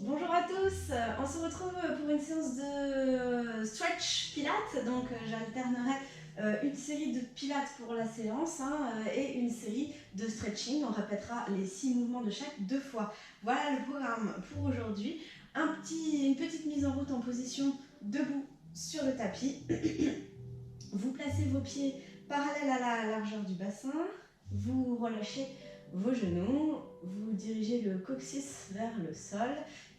Bonjour à tous, on se retrouve pour une séance de stretch pilates, donc j'alternerai une série de pilates pour la séance et une série de stretching, on répétera les 6 mouvements de chaque 2 fois. Voilà le programme pour aujourd'hui, une petite mise en route en position debout sur le tapis. Vous placez vos pieds parallèles à la largeur du bassin, vous relâchez vos genoux, vous dirigez le coccyx vers le sol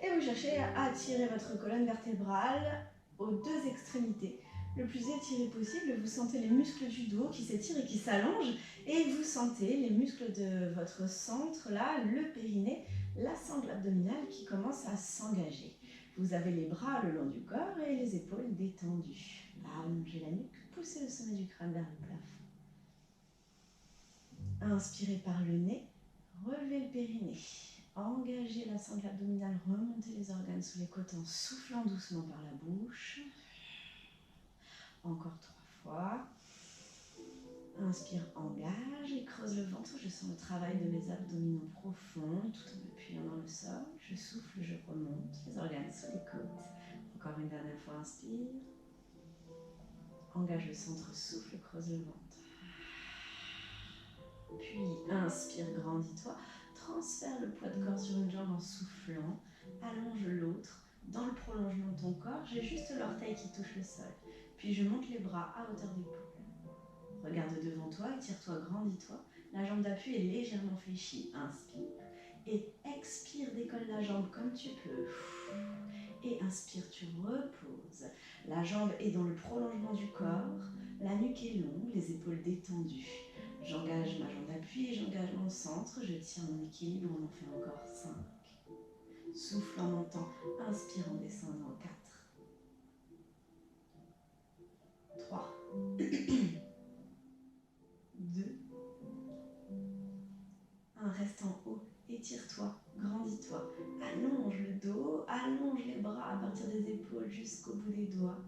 et vous cherchez à tirer votre colonne vertébrale aux 2 extrémités. Le plus étiré possible, vous sentez les muscles du dos qui s'étirent et qui s'allongent et vous sentez les muscles de votre centre, là, le périnée, la sangle abdominale qui commence à s'engager. Vous avez les bras le long du corps et les épaules détendues. Allongez la nuque, poussez le sommet du crâne vers le plafond. Inspirez par le nez, relevez le périnée. Engagez la sangle abdominale, remontez les organes sous les côtes en soufflant doucement par la bouche. Encore 3 fois. Inspire, engage et creuse le ventre. Je sens le travail de mes abdominaux profonds tout en appuyant dans le sol. Je souffle, je remonte les organes sous les côtes. Encore une dernière fois, inspire. Engage le centre, souffle, creuse le ventre. Puis inspire, grandis-toi. Transfère le poids de corps sur une jambe en soufflant. Allonge l'autre dans le prolongement de ton corps. J'ai juste l'orteil qui touche le sol. Puis je monte les bras à hauteur d'épaule. Regarde devant toi, étire-toi, grandis-toi. La jambe d'appui est légèrement fléchie. Inspire. Et expire, décolle la jambe comme tu peux. Et inspire, tu reposes. La jambe est dans le prolongement du corps. La nuque est longue, les épaules détendues. J'engage ma jambe d'appui et j'engage mon centre. Je tiens mon équilibre, on en fait encore 5. Souffle en montant, inspire en descendant 4. 3. 2. 1. Reste en haut, étire-toi, grandis-toi. Allonge le dos, allonge les bras à partir des épaules jusqu'au bout des doigts.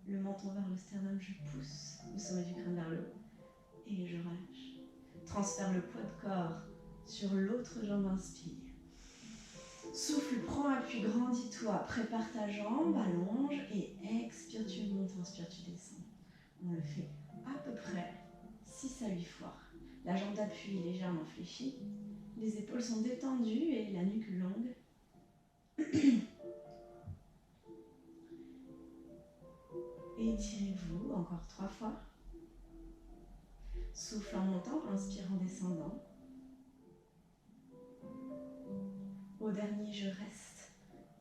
Le menton vers le sternum, je pousse le sommet du crâne vers le haut. Et je relâche. Transfère le poids de corps sur l'autre jambe, inspire. Souffle, prends appui, grandis-toi, prépare ta jambe, allonge et expire, tu montes, inspire, tu descends. On le fait à peu près 6 à 8 fois. La jambe d'appui est légèrement fléchie, les épaules sont détendues et la nuque longue. Étirez-vous, encore 3 fois. Souffle en montant, inspire en descendant. Au dernier, je reste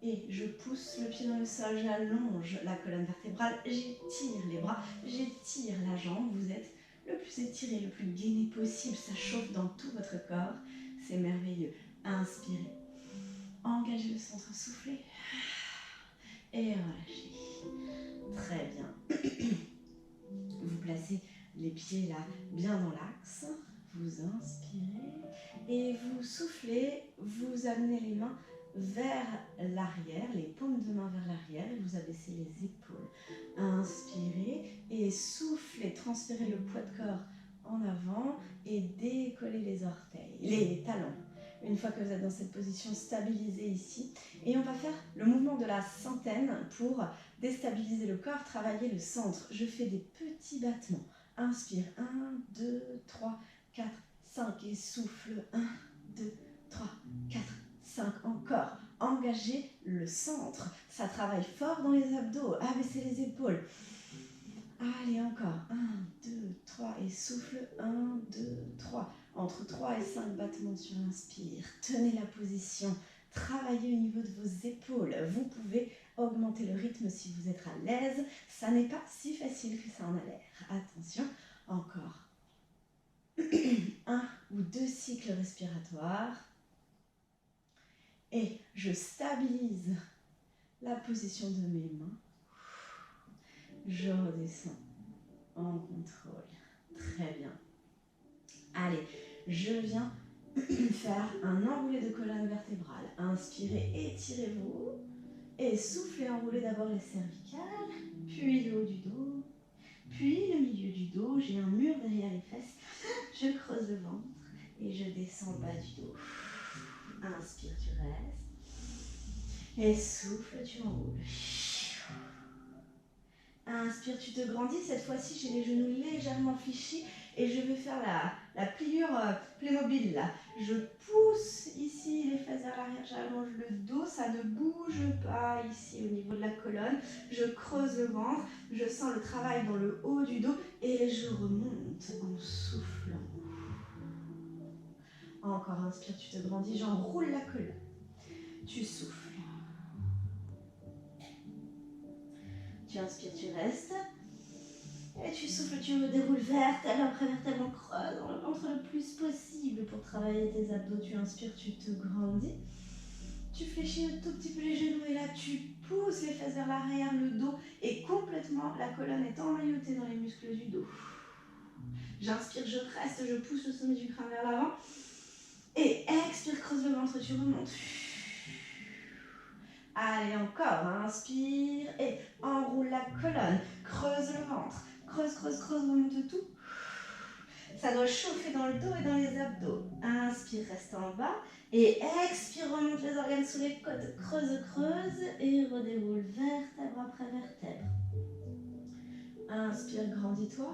et je pousse le pied dans le sol, j'allonge la colonne vertébrale, j'étire les bras, j'étire la jambe. Vous êtes le plus étiré, le plus gainé possible, ça chauffe dans tout votre corps, c'est merveilleux. Inspirez, engagez le centre, soufflez et relâchez. Très bien. Vous placez les pieds là bien dans l'axe, vous inspirez et vous soufflez, vous amenez les mains vers l'arrière, les paumes de main vers l'arrière et vous abaissez les épaules. Inspirez et soufflez, transférez le poids de corps en avant et décollez les orteils, les talons. Une fois que vous êtes dans cette position, stabilisez ici et on va faire le mouvement de la centaine pour déstabiliser le corps, travailler le centre. Je fais des petits battements. Inspire, 1, 2, 3, 4, 5 et souffle, 1, 2, 3, 4, 5, encore. Engagez le centre, ça travaille fort dans les abdos, abaissez les épaules. Allez, encore, 1, 2, 3 et souffle, 1, 2, 3. Entre 3 et 5 battements sur l'inspire. Tenez la position, travaillez au niveau de vos épaules. Vous pouvez augmenter le rythme si vous êtes à l'aise. Ça n'est pas si facile que ça en a l'air. Attention, encore 1 ou 2 cycles respiratoires. Et je stabilise la position de mes mains. Je redescends en contrôle. Très bien. Allez, je viens faire un enroulé de colonne vertébrale. Inspirez, étirez-vous. Et soufflez, enroulez d'abord les cervicales, puis le haut du dos, puis le milieu du dos. J'ai un mur derrière les fesses. Je creuse le ventre et je descends le bas du dos. Inspire, tu restes. Et souffle, tu enroules. Inspire, tu te grandis. Cette fois-ci, j'ai les genoux légèrement fléchis et je vais faire la pliure Playmobil là. Je pousse ici les fesses vers l'arrière, j'allonge le dos, ça ne bouge pas ici au niveau de la colonne. Je creuse le ventre, je sens le travail dans le haut du dos et je remonte en soufflant. Encore, inspire, tu te grandis, j'enroule la colonne. Tu souffles. Tu inspires, tu restes. Et tu souffles, tu me déroules vertèbre après vertèbre, on creuse dans le ventre le plus possible pour travailler tes abdos. Tu inspires, tu te grandis. Tu fléchis un tout petit peu les genoux et là tu pousses les fesses vers l'arrière, le dos est complètement, la colonne est emmaillotée dans les muscles du dos. J'inspire, je reste, je pousse le sommet du crâne vers l'avant. Et expire, creuse le ventre, tu remontes. Allez, encore, inspire et enroule la colonne, creuse le ventre, creuse, remonte tout. Ça doit chauffer dans le dos et dans les abdos. Inspire, reste en bas et expire, remonte les organes sous les côtes, creuse et redéroule vertèbre après vertèbre. Inspire, grandis-toi.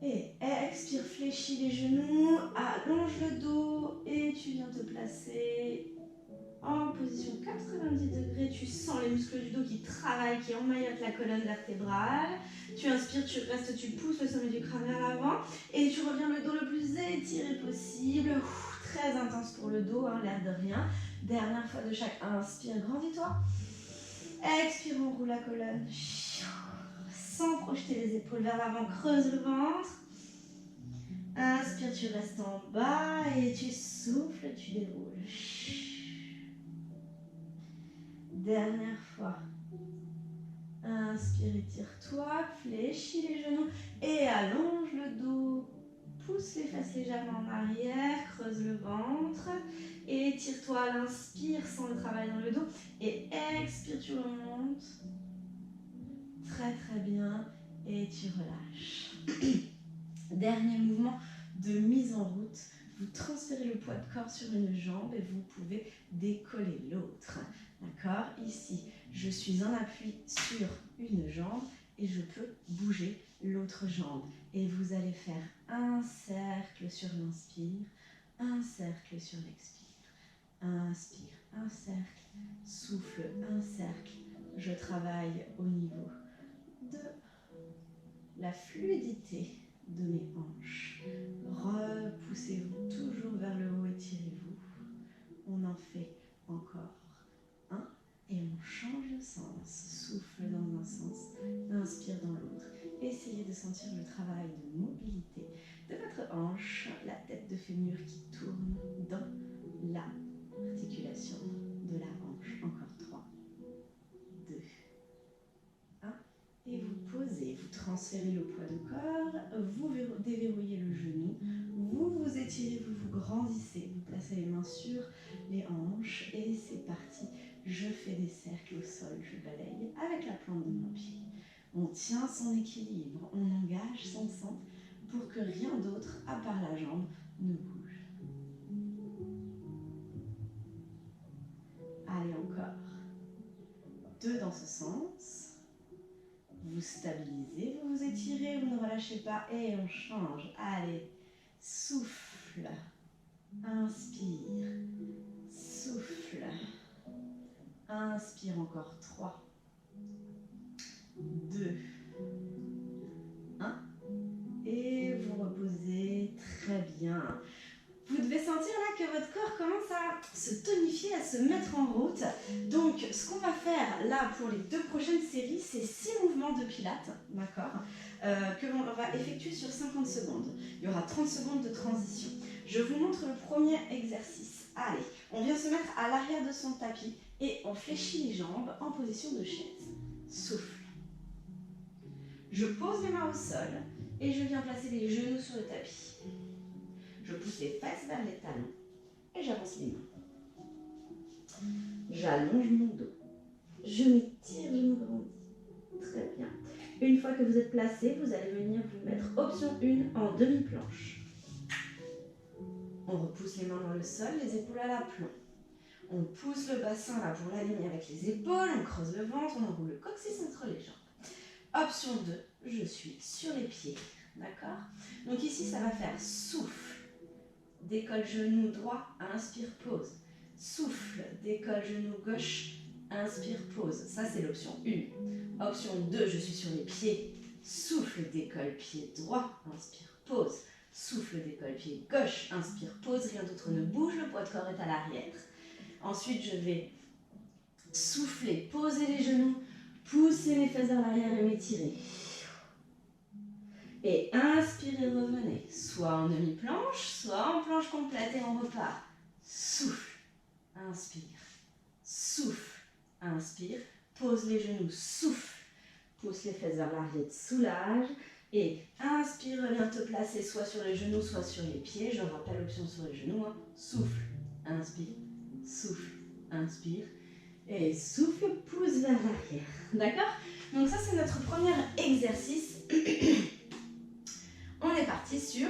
Et expire, fléchis les genoux, allonge le dos et tu viens te placer en position 90 degrés. Tu sens les muscles du dos qui travaillent, qui emmaillotent la colonne vertébrale. Tu inspires, tu restes, tu pousses le sommet du crâne vers l'avant et tu reviens le dos le plus étiré possible. Très intense pour le dos, l'air de rien. Dernière fois de chaque inspire, grandis-toi. Expire, enroule la colonne. Sans projeter les épaules vers l'avant, creuse le ventre. Inspire, tu restes en bas et tu souffles, tu déroules. Dernière fois. Inspire, étire-toi, fléchis les genoux et allonge le dos. Pousse les fesses légèrement en arrière, creuse le ventre. Et étire-toi à l'inspire sans le travail dans le dos. Et expire, tu remontes. Très bien. Et tu relâches. Dernier mouvement de mise en route. Vous transférez le poids de corps sur une jambe et vous pouvez décoller l'autre. D'accord? Ici, je suis en appui sur une jambe et je peux bouger l'autre jambe. Et vous allez faire un cercle sur l'inspire, un cercle sur l'expire. Inspire, un cercle, souffle, un cercle. Je travaille au niveau de la fluidité de mes hanches. Repoussez-vous toujours vers le haut, étirez-vous. On en fait encore un et on change de sens. Souffle dans un sens, inspire dans l'autre. Essayez de sentir le travail de mobilité de votre hanche, la tête de fémur qui tourne dans l'articulation de la hanche. Encore 3, 2, 1. Et vous posez, vous transférez le poids de corps, vous déverrouillez le genou, vous vous étirez, vous vous grandissez, vous placez les mains sur les hanches et c'est parti. Je fais des cercles au sol, je balaye avec la plante de mon pied. On tient son équilibre, on engage son centre pour que rien d'autre, à part la jambe, ne bouge. Allez, encore. 2 dans ce sens. Vous stabilisez, vous vous étirez, vous ne relâchez pas et on change. Allez, souffle, inspire, souffle, inspire encore 3, 2, 1 et vous reposez très bien. Vous devez sentir là que votre corps commence à se tonifier, à se mettre en route. Donc, ce qu'on va faire là pour les 2 prochaines séries, c'est 6 mouvements de pilates, d'accord, que l'on va effectuer sur 50 secondes. Il y aura 30 secondes de transition. Je vous montre le premier exercice. Allez, on vient se mettre à l'arrière de son tapis et on fléchit les jambes en position de chaise. Souffle. Je pose les mains au sol et je viens placer les genoux sur le tapis. Je pousse les fesses vers les talons et j'avance les mains. J'allonge mon dos. Je m'étire, je me grandis. Très bien. Une fois que vous êtes placé, vous allez venir vous mettre option 1 en demi-planche. On repousse les mains dans le sol, les épaules à l'aplomb. On pousse le bassin là pour l'aligner avec les épaules, on creuse le ventre, on enroule le coccyx entre les jambes. Option 2, je suis sur les pieds, d'accord? Donc ici, ça va faire souffle, décolle genou droit, inspire, pause. Souffle, décolle genou gauche, inspire, pause. Ça, c'est l'option 1. Option 2, je suis sur les pieds. Souffle, décolle pied droit, inspire, pause. Souffle, décolle pied gauche, inspire, pause. Rien d'autre ne bouge, le poids de corps est à l'arrière. Ensuite, je vais souffler, poser les genoux, pousser les fesses vers l'arrière et m'étirer. Et inspirez, revenez. Soit en demi-planche, soit en planche complète et on repart. Souffle, inspire, souffle, inspire. Pose les genoux, souffle. Pousse les fesses vers l'arrière, soulage. Et inspire, reviens te placer soit sur les genoux, soit sur les pieds. Je rappelle l'option sur les genoux. Hein. Souffle, inspire, souffle, inspire. Et souffle, pousse vers l'arrière. D'accord? Donc ça, c'est notre premier exercice. On est parti sur,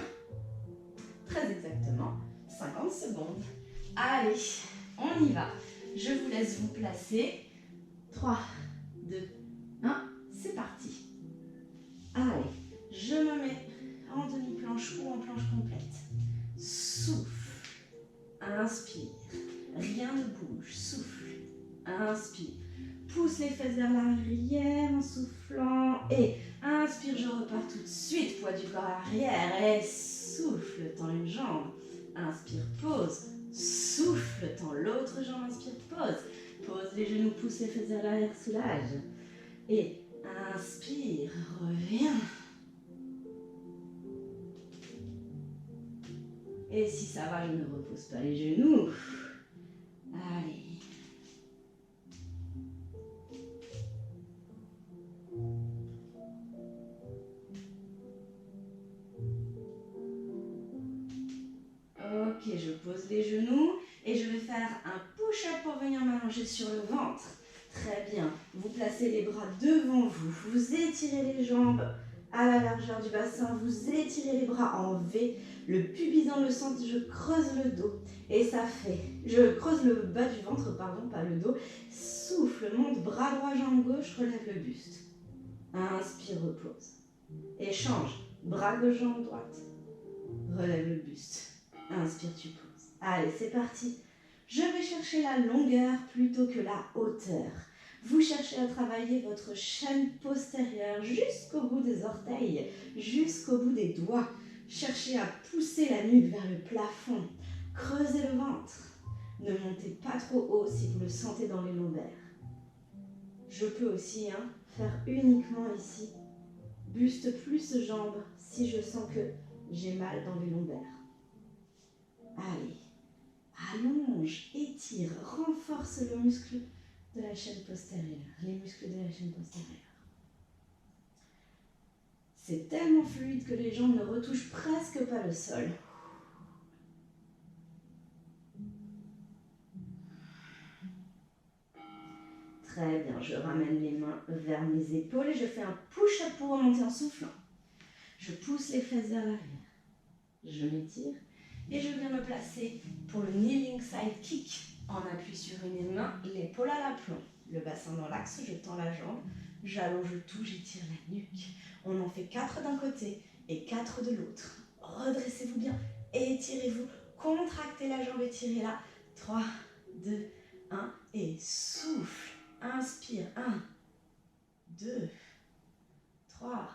très exactement, 50 secondes. Allez, on y va. Je vous laisse vous placer. 3, 2, 1, c'est parti. Allez, je me mets en demi-planche ou en planche complète. Souffle, inspire, rien ne bouge, souffle, inspire. Pousse les fesses vers l'arrière en soufflant et inspire, je repars tout de suite, poids du corps arrière et souffle, tends une jambe, inspire, pause, souffle, tends l'autre jambe, inspire, pause, pose les genoux, pousse les fesses vers l'arrière, soulage et inspire, reviens. Et si ça va, je ne repose pas les genoux. Allez. Ok, je pose les genoux et je vais faire un push-up pour venir m'allonger sur le ventre. Très bien. Vous placez les bras devant vous. Vous étirez les jambes à la largeur du bassin. Vous étirez les bras en V. Le pubis dans le centre, je creuse le dos. Et ça fait... Je creuse le bas du ventre, pardon, pas le dos. Souffle, monte, bras droit, jambe gauche, relève le buste. Inspire, repose. Et change. Bras gauche, jambe droite. Relève le buste. Inspire, tu poses. Allez, c'est parti. Je vais chercher la longueur plutôt que la hauteur. Vous cherchez à travailler votre chaîne postérieure jusqu'au bout des orteils, jusqu'au bout des doigts. Cherchez à pousser la nuque vers le plafond. Creusez le ventre. Ne montez pas trop haut si vous le sentez dans les lombaires. Je peux aussi faire uniquement ici. Buste plus jambes si je sens que j'ai mal dans les lombaires. Allez, allonge, étire, renforce le muscle de la chaîne postérieure, les muscles de la chaîne postérieure. C'est tellement fluide que les jambes ne retouchent presque pas le sol. Très bien, je ramène les mains vers mes épaules et je fais un push-up pour remonter en soufflant. Je pousse les fesses vers l'arrière. Je m'étire. Et je viens me placer pour le kneeling side kick en appui sur une main, l'épaule à l'aplomb. Le bassin dans l'axe, je tends la jambe, j'allonge tout, j'étire la nuque. On en fait 4 d'un côté et 4 de l'autre. Redressez-vous bien, étirez-vous, contractez la jambe, étirez-la. 3, 2, 1 et souffle. Inspire, 1, 2, 3,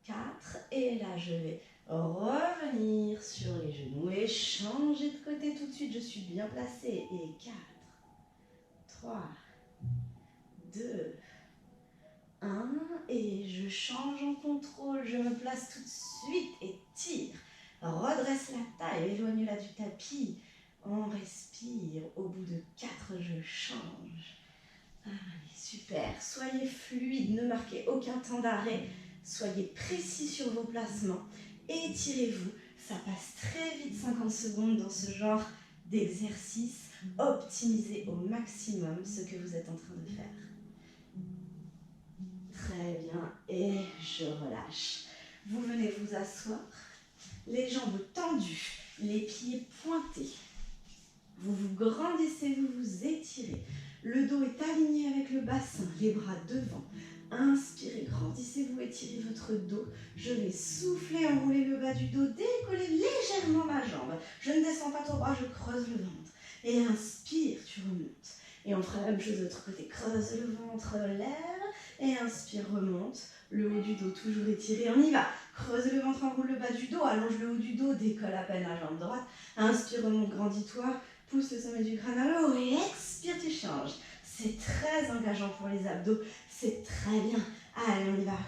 4 et là je vais revenir sur les genoux et changer de côté tout de suite. Je suis bien placée. Et 4, 3, 2, 1. Et je change en contrôle. Je me place tout de suite et tire. Redresse la taille, éloigne-la du tapis. On respire. Au bout de 4, je change. Allez, super. Soyez fluide, ne marquez aucun temps d'arrêt. Soyez précis sur vos placements. Étirez-vous, ça passe très vite 50 secondes dans ce genre d'exercice. Optimisez au maximum ce que vous êtes en train de faire. Très bien, et je relâche. Vous venez vous asseoir, les jambes tendues, les pieds pointés. Vous vous grandissez, vous vous étirez. Le dos est aligné avec le bassin, les bras devant. Inspirez, grandissez-vous, étirez votre dos. Je vais souffler, enrouler le bas du dos, décoller légèrement ma jambe. Je ne descends pas ton bras, je creuse le ventre. Et inspire, tu remontes. Et on fera la même chose de l'autre côté. Creuse le ventre, lève. Et inspire, remonte. Le haut du dos toujours étiré, on y va. Creuse le ventre, enroule le bas du dos, allonge le haut du dos, décolle à peine la jambe droite. Inspire, remonte, grandis-toi. Pousse le sommet du crâne à l'eau et expire, tu changes. C'est très engageant pour les abdos. C'est très bien. Allez, on y va.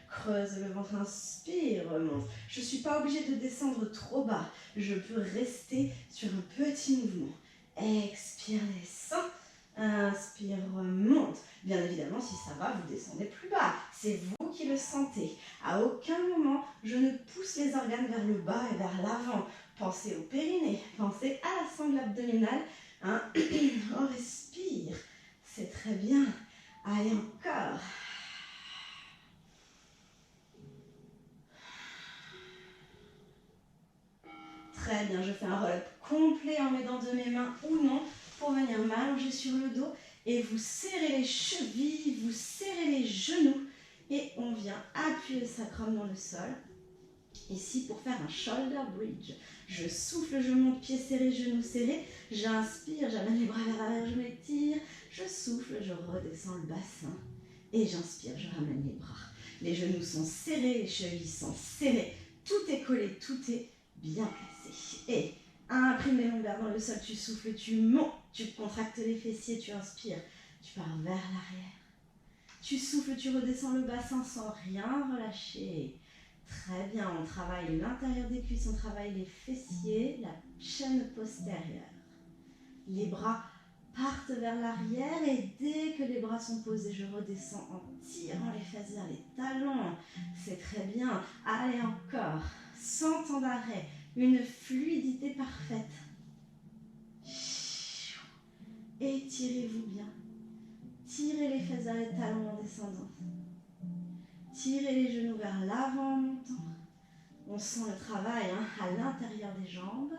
Creuse le ventre, inspire, remonte. Je ne suis pas obligée de descendre trop bas. Je peux rester sur un petit mouvement. Expire, descend. Inspire, remonte. Bien évidemment, si ça va, vous descendez plus bas. C'est vous qui le sentez. À aucun moment, je ne pousse les organes vers le bas et vers l'avant. Pensez au périnée, pensez à la sangle abdominale. Hein? On respire. C'est très bien. Allez, encore. Très bien, je fais un roll-up complet en m'aidant de mes mains ou non pour venir m'allonger sur le dos et vous serrez les chevilles, vous serrez les genoux et on vient appuyer le sacrum dans le sol. Ici pour faire un shoulder bridge. Je souffle, je monte, pieds serrés, genoux serrés. J'inspire, j'amène les bras vers l'arrière, je m'étire. Je souffle, je redescends le bassin. Et j'inspire, je ramène les bras. Les genoux sont serrés, les chevilles sont serrées. Tout est collé, tout est bien placé. Et imprime les lombaires dans le sol, tu souffles, tu montes. Tu contractes les fessiers, tu inspires. Tu pars vers l'arrière. Tu souffles, tu redescends le bassin sans rien relâcher. Très bien, on travaille l'intérieur des cuisses, on travaille les fessiers, la chaîne postérieure. Les bras partent vers l'arrière et dès que les bras sont posés, je redescends en tirant les fesses vers les talons. C'est très bien. Allez, encore. Sans temps d'arrêt. Une fluidité parfaite. Étirez-vous bien. Tirez les fesses vers les talons en descendant. Tirez les genoux vers l'avant en montant. On sent le travail à l'intérieur des jambes.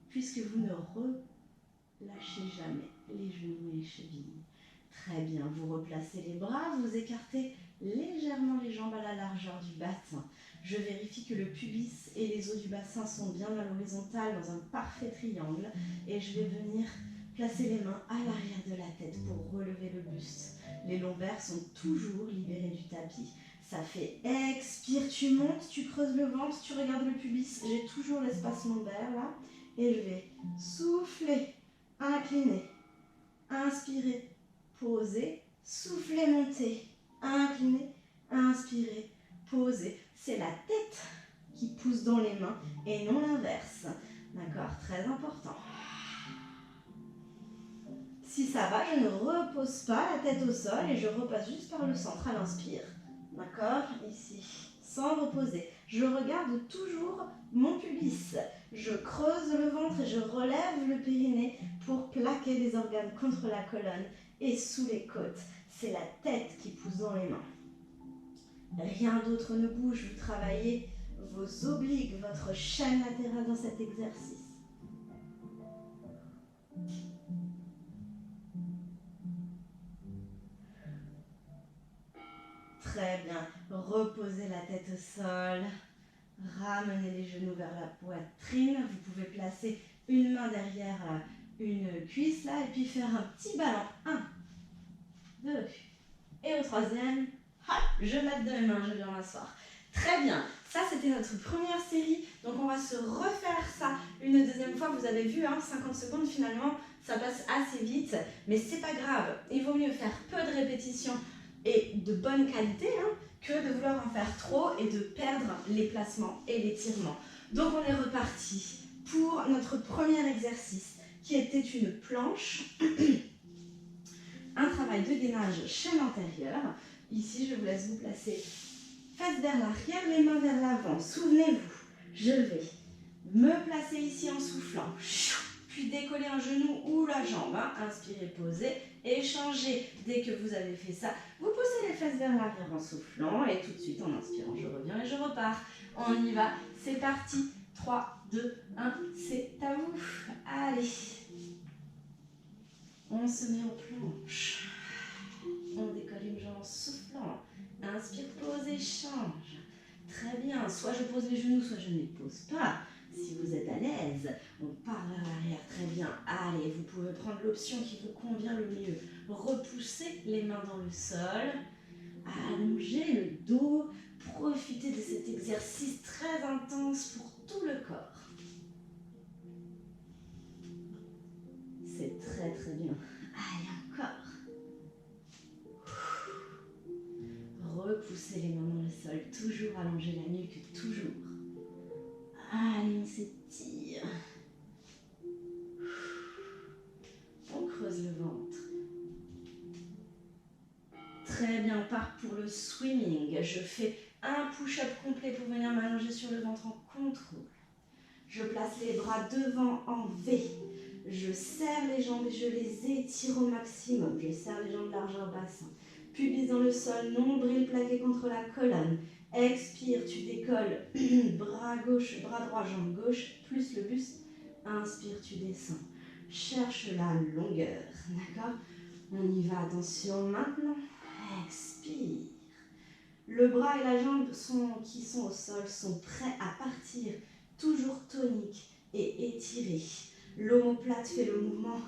Puisque vous ne relâchez jamais les genoux et les chevilles. Très bien, vous replacez les bras, vous écartez légèrement les jambes à la largeur du bassin. Je vérifie que le pubis et les os du bassin sont bien à l'horizontale dans un parfait triangle. Et je vais venir placer les mains à l'arrière de la tête pour relever le buste. Les lombaires sont toujours libérés du tapis. Ça fait expire, tu montes, tu creuses le ventre, tu regardes le pubis. J'ai toujours l'espace lombaire là. Et je vais souffler, incliner, inspirer, poser, souffler, monter, incliner, inspirer, poser. C'est la tête qui pousse dans les mains et non l'inverse. D'accord? Très important. Si ça va, je ne repose pas la tête au sol et je repasse juste par le centre à l'inspire. D'accord? Ici, sans reposer. Je regarde toujours mon pubis. Je creuse le ventre et je relève le périnée pour plaquer les organes contre la colonne et sous les côtes. C'est la tête qui pousse dans les mains. Rien d'autre ne bouge. Vous travaillez vos obliques, votre chaîne latérale dans cet exercice. Très bien. Reposez la tête au sol. Ramenez les genoux vers la poitrine. Vous pouvez placer une main derrière une cuisse là et puis faire un petit ballon. 1, 2. Et au troisième, hop, je mets de mes mains, je viens m'asseoir. Très bien. Ça, c'était notre première série. Donc, on va se refaire ça une deuxième fois. Vous avez vu, 50 secondes finalement, ça passe assez vite. Mais c'est pas grave. Il vaut mieux faire peu de répétitions et de bonne qualité que de vouloir en faire trop et de perdre les placements et l'étirement. Donc on est reparti pour notre premier exercice qui était une planche, un travail de gainage chaîne antérieure. Ici je vous laisse vous placer fesses vers l'arrière, les mains vers l'avant. Souvenez-vous, je vais me placer ici en soufflant, puis décoller un genou ou la jambe. Inspirez, posez, échangez. Dès que vous avez fait ça, vous poussez les fesses vers l'arrière en soufflant et tout de suite en inspirant, je reviens et je repars. On y va, c'est parti. 3, 2, 1, c'est à vous. Allez. On se met en planche. On décolle une jambe en soufflant. Inspire, pose et change. Très bien. Soit je pose les genoux, soit je ne les pose pas. Si vous êtes à l'aise, on part vers l'arrière. Très bien. Allez, vous pouvez prendre l'option qui vous convient le mieux. Repoussez les mains dans le sol. Allongez le dos. Profitez de cet exercice très intense pour tout le corps. C'est très très bien. Allez, encore. Repoussez les mains dans le sol, toujours allonger la nuque, toujours. Allez, on s'étire. On creuse le ventre. Très bien, on part pour le swimming. Je fais un push-up complet pour venir m'allonger sur le ventre en contrôle. Je place les bras devant en V. Je serre les jambes et je les étire au maximum. Je serre les jambes largeur bassin. Pubis dans le sol, nombril plaqué contre la colonne. Expire, tu décolles. Bras gauche, bras droit, jambe gauche, plus le buste. Inspire, tu descends. Cherche la longueur. D'accord? On y va, attention maintenant. Expire. Le bras et la jambe qui sont au sol sont prêts à partir. Toujours tonique et étiré. L'omoplate fait le mouvement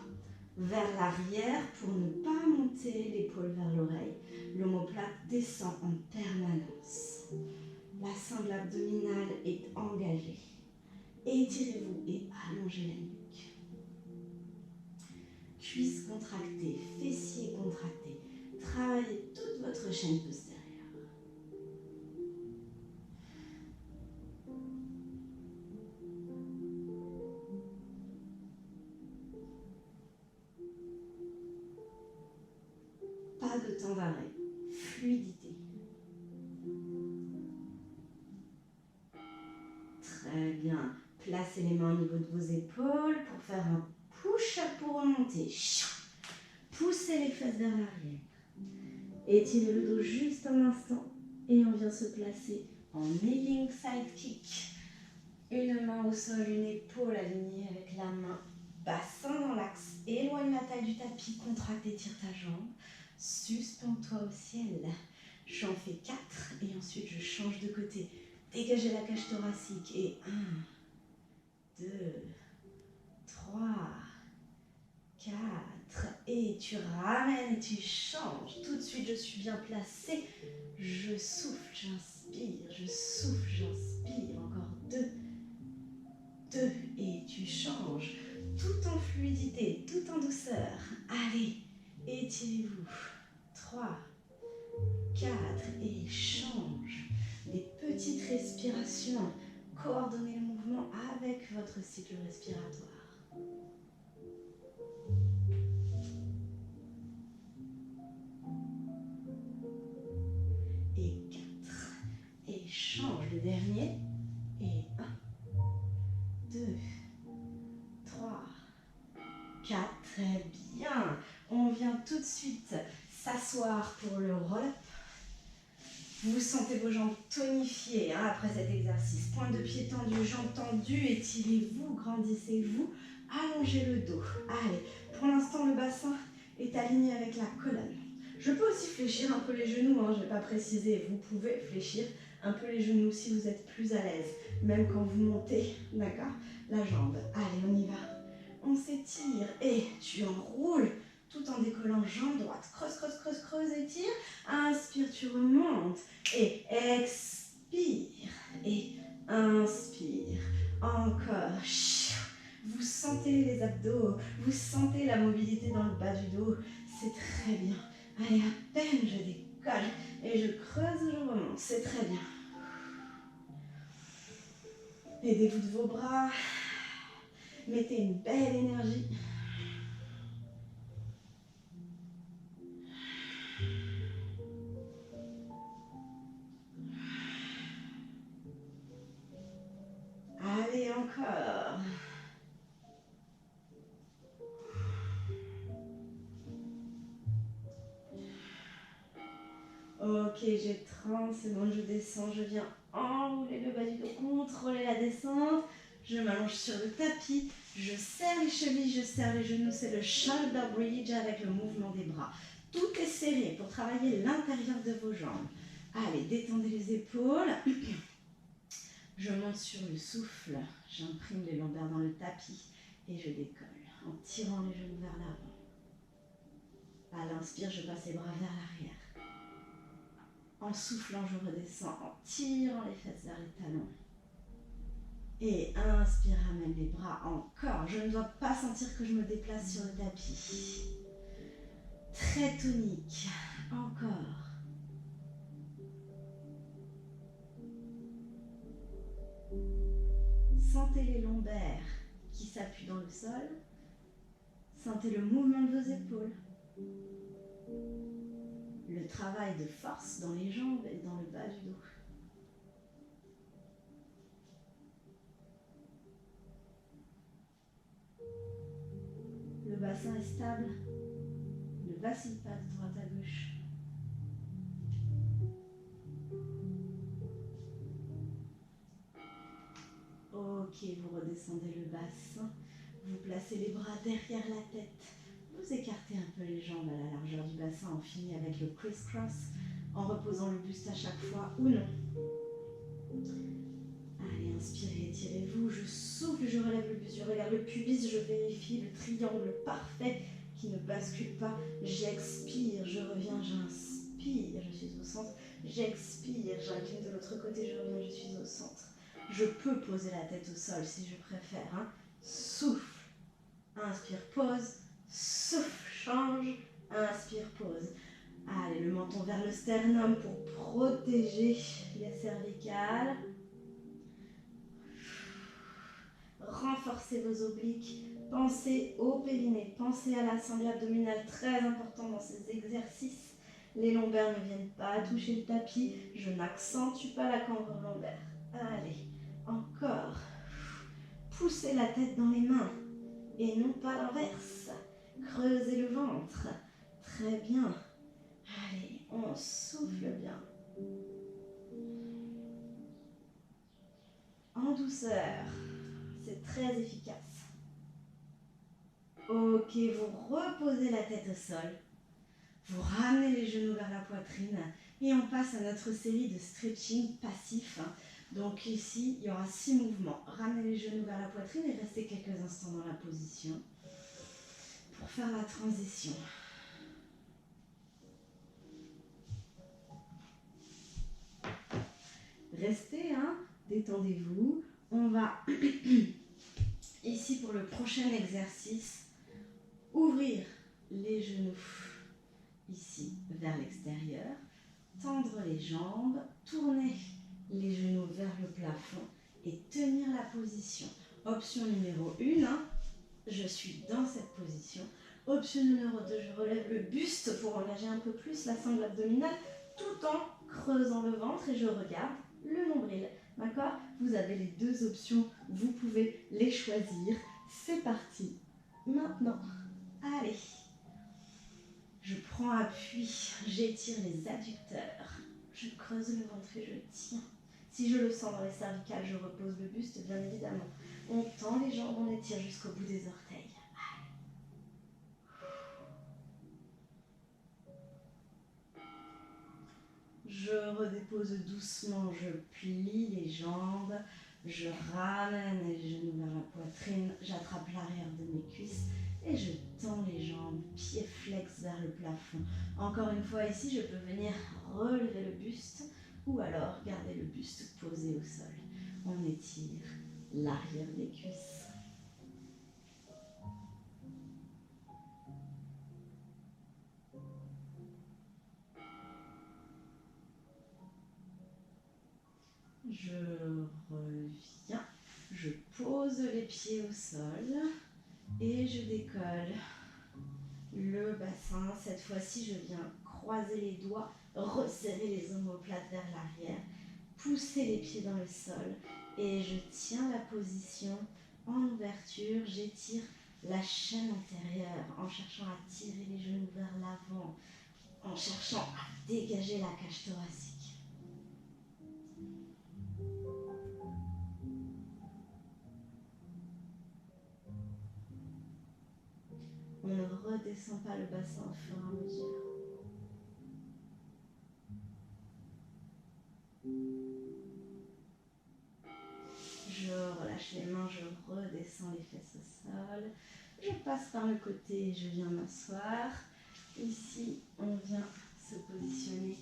vers l'arrière pour ne pas monter l'épaule vers l'oreille. L'omoplate descend en permanence. La sangle abdominale est engagée. Étirez-vous et allongez la nuque. Cuisses contractées, fessiers contractés. Travaillez toute votre chaîne postérieure. Pas de temps d'arrêt. Fluidité. Très bien. Placez les mains au niveau de vos épaules pour faire un push-up pour remonter. Poussez les fesses vers l'arrière. Étirez le dos juste un instant et on vient se placer en kneeling side kick. Une main au sol, une épaule alignée avec la main. Bassin dans l'axe. Éloigne la taille du tapis, contracte, étire ta jambe. Suspends-toi au ciel. J'en fais 4 et ensuite je change de côté. Dégagez la cage thoracique et 1, 2, 3, 4 et tu ramènes et tu changes. Tout de suite je suis bien placée. Je souffle, j'inspire, je souffle, j'inspire. Encore 2 et tu changes. Tout en fluidité, tout en douceur. Allez, étirez-vous. 3, 4 et change. Des petites respirations. Coordonnez le mouvement avec votre cycle respiratoire. Et 4. Et change le dernier. Et 1, 2, 3, 4. Très bien. On vient tout de suite s'asseoir pour le roll-up. Vous sentez vos jambes tonifiées après cet exercice. Pointe de pied tendue, jambes tendues, étirez-vous, grandissez-vous, allongez le dos. Allez, pour l'instant le bassin est aligné avec la colonne. Je peux aussi fléchir un peu les genoux, je ne vais pas préciser, vous pouvez fléchir un peu les genoux si vous êtes plus à l'aise, même quand vous montez, d'accord, la jambe. Allez, on y va. On s'étire et tu enroules tout en décollant jambe droite. Creuse, creuse, creuse, creuse, étire. Inspire, tu remontes. Et expire. Et inspire. Encore. Vous sentez les abdos. Vous sentez la mobilité dans le bas du dos. C'est très bien. Allez, à peine je décolle et je creuse, je remonte. C'est très bien. Aidez-vous de vos bras. Mettez une belle énergie. Allez, encore. Ok, j'ai 30 secondes, je descends, je viens enrouler le bas du dos, contrôler la descente. je m'allonge sur le tapis, je serre les chevilles, je serre les genoux, c'est le shoulder bridge avec le mouvement des bras. Tout est serré pour travailler l'intérieur de vos jambes. Allez, détendez les épaules. Je monte sur le souffle, j'imprime les lombaires dans le tapis et je décolle en tirant les genoux vers l'avant. À l'inspire, je passe les bras vers l'arrière. En soufflant, je redescends en tirant les fesses vers les talons. Et inspire, ramène les bras encore. Je ne dois pas sentir que je me déplace sur le tapis. Très tonique. Encore. Sentez les lombaires qui s'appuient dans le sol. Sentez le mouvement de vos épaules. Le travail de force dans les jambes et dans le bas du dos. Le bassin est stable. Ne vacille pas de droite à gauche. Ok, vous redescendez le bassin. Vous placez les bras derrière la tête. Vous écartez un peu les jambes à la largeur du bassin. On finit avec le criss-cross en reposant le buste à chaque fois ou non. Allez, inspirez, étirez-vous. Je souffle, je relève le buste, je regarde le pubis, je vérifie le triangle parfait qui ne bascule pas. J'expire, je reviens, j'inspire, je suis au centre. J'expire, j'incline de l'autre côté, je reviens, je suis au centre. Je peux poser la tête au sol si je préfère. Hein. Souffle, inspire, pose, souffle, change, inspire, pose. Allez, le menton vers le sternum pour protéger les cervicales. Renforcez vos obliques. Pensez au périnée, pensez à la sangle abdominale, très important dans ces exercices. Les lombaires ne viennent pas toucher le tapis. Je n'accentue pas la cambre lombaire. Allez, encore. Poussez la tête dans les mains et non pas l'inverse. Creusez le ventre. Très bien. Allez, on souffle bien. En douceur. C'est très efficace. Ok, vous reposez la tête au sol. Vous ramenez les genoux vers la poitrine et on passe à notre série de stretching passif. Donc ici, il y aura 6 mouvements. Ramenez les genoux vers la poitrine et restez quelques instants dans la position pour faire la transition. Restez, hein, détendez-vous. On va ici pour le prochain exercice ouvrir les genoux ici vers l'extérieur, tendre les jambes, tourner les genoux vers le plafond et tenir la position. Option numéro 1, hein, je suis dans cette position. Option numéro 2, je relève le buste pour engager un peu plus la sangle abdominale tout en creusant le ventre et je regarde le nombril. D'accord? Vous avez les 2 options, vous pouvez les choisir. C'est parti. Maintenant, allez. Je prends appui, j'étire les adducteurs, je creuse le ventre et je tiens. Si je le sens dans les cervicales, je repose le buste, bien évidemment. On tend les jambes, on étire jusqu'au bout des orteils. Je redépose doucement, je plie les jambes, je ramène les genoux vers la poitrine, j'attrape l'arrière de mes cuisses et je tends les jambes, pieds flex vers le plafond. Encore une fois ici, je peux venir relever le buste ou alors garder le buste posé au sol. On étire l'arrière des cuisses. Je reviens, je pose les pieds au sol et je décolle le bassin. Cette fois-ci, je viens croiser les doigts, resserrer les omoplates vers l'arrière, pousser les pieds dans le sol et je tiens la position en ouverture. J'étire la chaîne antérieure en cherchant à tirer les genoux vers l'avant, en cherchant à dégager la cage thoracique. redescends pas le bassin au fur et à mesure. Je relâche les mains, je redescends les fesses au sol. Je passe par le côté, je viens m'asseoir. Ici, on vient se positionner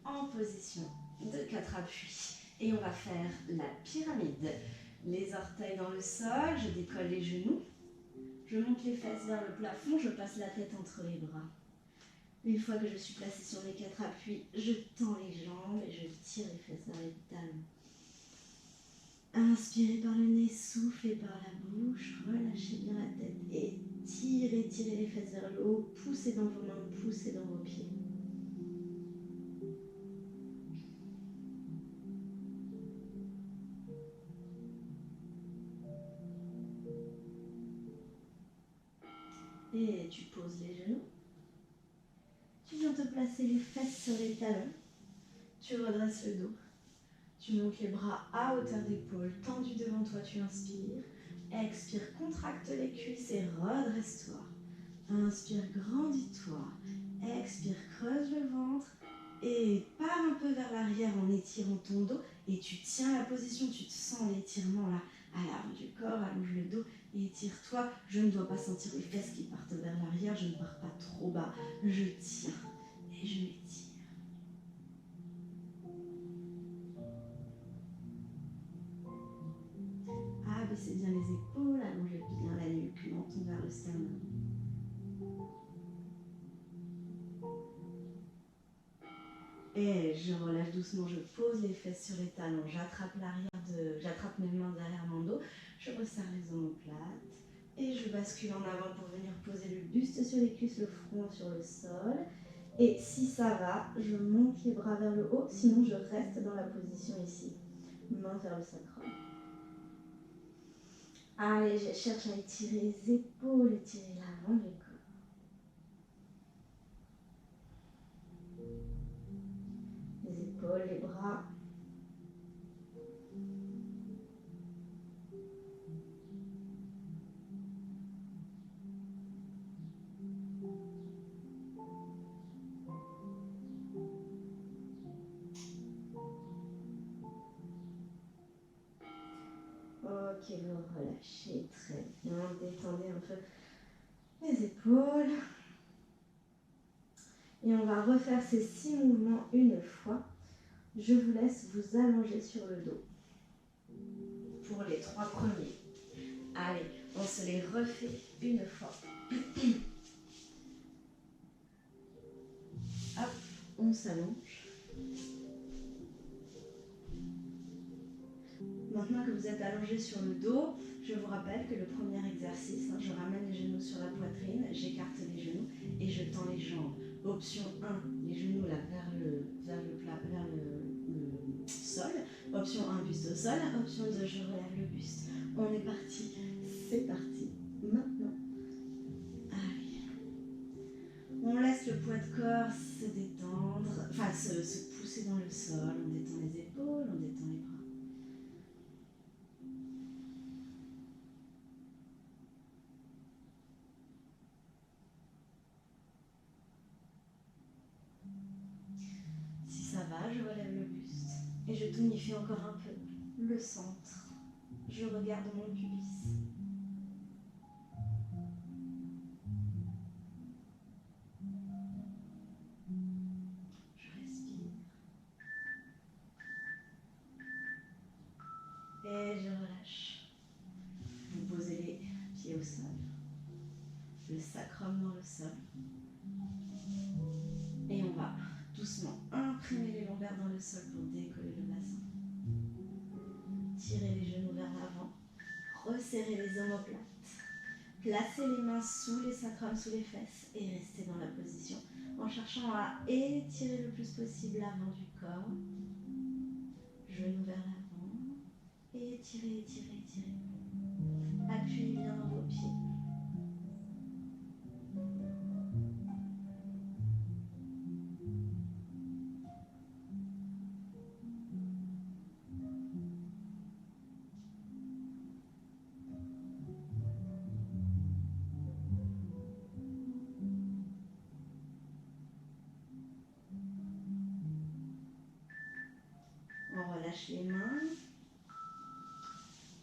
en position de 4 appuis. Et on va faire la pyramide. Les orteils dans le sol, je décolle les genoux. Je monte les fesses vers le plafond, je passe la tête entre les bras. Une fois que je suis placée sur les 4 appuis, je tends les jambes et je tire les fesses vers les talons. Inspirez par le nez, soufflez par la bouche, relâchez bien la tête et tirez les fesses vers le haut, poussez dans vos mains, poussez dans vos pieds. Et tu poses les genoux. Tu viens te placer les fesses sur les talons. Tu redresses le dos. Tu montes les bras à hauteur d'épaule, tendus devant toi, tu inspires. Expire, contracte les cuisses et redresse-toi. Inspire, grandis-toi. Expire, creuse le ventre. Et pars un peu vers l'arrière en étirant ton dos. Et tu tiens la position, tu te sens l'étirement là, à l'avant du corps, allonge le dos et étire-toi. Je ne dois pas sentir les fesses qui partent vers l'arrière, je ne pars pas trop bas. Je tire et je m'étire. Abaissez bien les épaules, allongez bien la nuque, menton vers le sternum. Et je relâche doucement, je pose les fesses sur les talons, j'attrape mes mains derrière mon dos, je resserre les omoplates et je bascule en avant pour venir poser le buste sur les cuisses, le front sur le sol. Et si ça va, je monte les bras vers le haut, sinon je reste dans la position ici, main vers le sacrum. Allez, je cherche à étirer les épaules, étirer l'avant du corps. Les épaules, les bras. Ok, vous relâchez, très bien. Détendez un peu les épaules. Et on va refaire ces 6 mouvements une fois. Je vous laisse vous allonger sur le dos pour les 3 premiers. Allez, on se les refait une fois. Hop, on s'allonge. Maintenant que vous êtes allongé sur le dos, je vous rappelle que le premier exercice, je ramène les genoux sur la poitrine, j'écarte les genoux et je tends les jambes. Option 1, les genoux là vers le sol. Option 1, buste au sol. Option 2, je relève le buste. On est parti, c'est parti. Maintenant, allez. On laisse le poids de corps se détendre, enfin se pousser dans le sol. On détend les épaules, on détend les bras. Si ça va, je relève le buste et je tonifie encore un peu le centre. Je regarde mon pubis. Je respire. Et je relâche. Vous posez les pieds au sol. Le sacrum dans le sol. Et on va doucement imprimer les lombaires dans le sol pour décoller le bassin. Tirez les genoux vers l'avant. Resserrez les omoplates. Placez les mains sous les sacrums, sous les fesses et restez dans la position en cherchant à étirer le plus possible l'avant du corps. Genoux vers l'avant. Et étirez, étirez, étirez. Appuyez bien dans vos pieds. relâche les mains.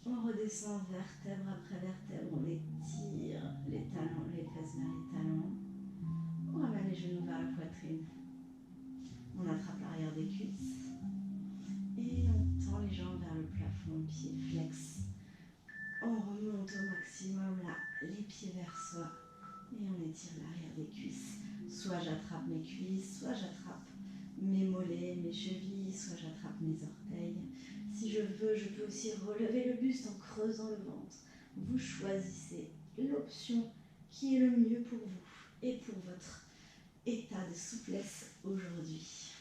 On redescend vertèbre après vertèbre, on étire les talons, les fesses vers les talons. On ramène les genoux vers la poitrine. On attrape l'arrière des cuisses. Et on tend les jambes vers le plafond, pieds flex. On remonte au maximum là, les pieds vers soi. Et on étire l'arrière des cuisses. Soit j'attrape mes cuisses, soit j'attrape mes mollets, mes chevilles, soit j'attrape mes orteils. Si je veux, je peux aussi relever le buste en creusant le ventre. Vous choisissez l'option qui est le mieux pour vous et pour votre état de souplesse aujourd'hui.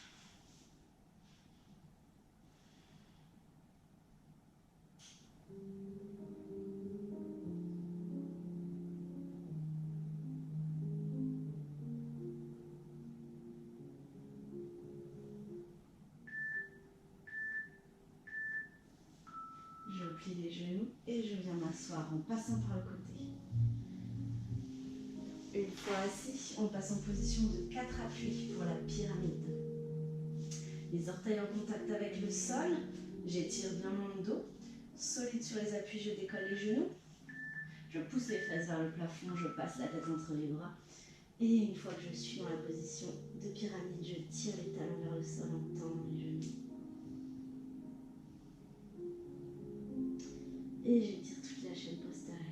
Je plie les genoux et je viens m'asseoir en passant par le côté. Une fois assis, on passe en position de 4 appuis pour la pyramide. Les orteils en contact avec le sol, j'étire bien mon dos. Solide sur les appuis, je décolle les genoux. Je pousse les fesses vers le plafond, je passe la tête entre les bras. Et une fois que je suis dans la position de pyramide, je tire les talons vers le sol en tendant les genoux. Et j'étire toute la chaîne postérieure.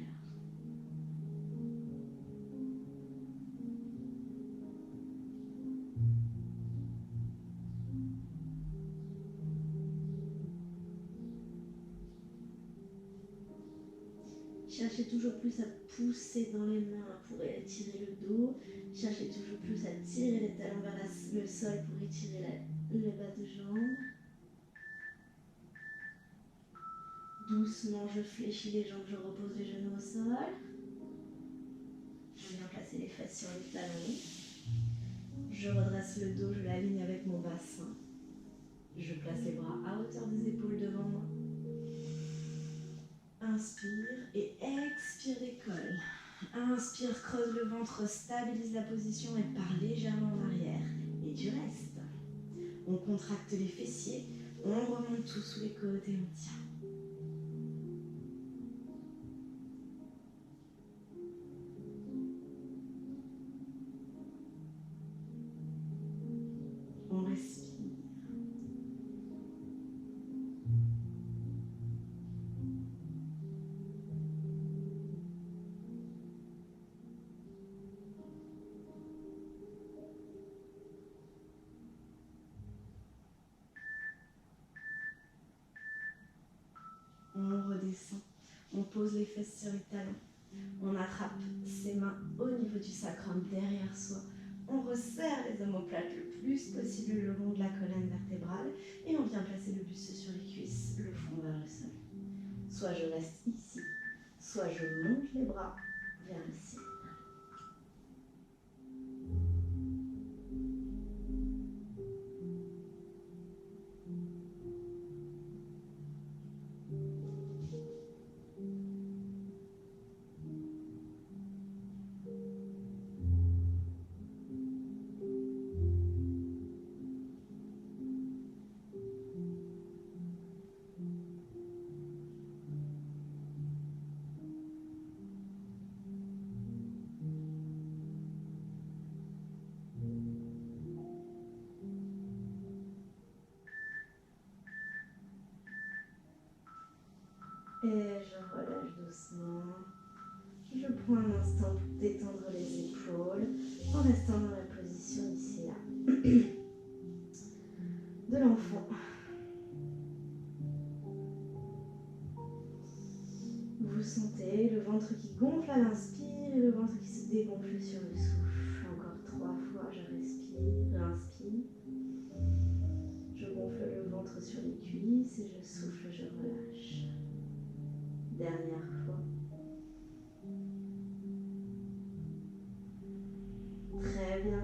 Cherchez toujours plus à pousser dans les mains pour étirer le dos. Cherchez toujours plus à tirer les talons vers le sol pour étirer le bas de jambe. Doucement, je fléchis les jambes, je repose les genoux au sol. Je viens placer les fesses sur les talons. Je redresse le dos, je l'aligne avec mon bassin. Je place les bras à hauteur des épaules devant moi. Inspire et expire, décolle. Inspire, creuse le ventre, stabilise la position et pars légèrement en arrière. Et tu restes. On contracte les fessiers, on remonte tout sous les côtes et on tient. On respire. On redescend, on pose les fesses sur les talons, on attrape ses mains au niveau du sacrum derrière soi, on resserre les omoplates le plus possible le long de la colonne vertébrale et on vient placer le buste sur les cuisses, le front vers le sol. Soit je reste ici, soit je monte les bras vers le ciel. Et je relâche doucement. Je prends un instant pour détendre les épaules en restant dans la position ici là de l'enfant. Vous sentez le ventre qui gonfle à l'inspire et le ventre qui se dégonfle sur le souffle. Encore 3 fois, je respire, inspire. Je gonfle le ventre sur les cuisses et je souffle, je relâche. Dernière fois. Très bien.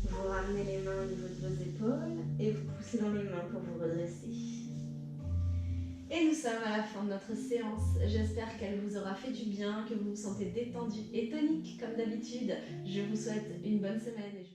Vous ramenez les mains au niveau de vos épaules et vous poussez dans les mains pour vous redresser. Et nous sommes à la fin de notre séance. J'espère qu'elle vous aura fait du bien, que vous vous sentez détendu et tonique comme d'habitude. Je vous souhaite une bonne semaine.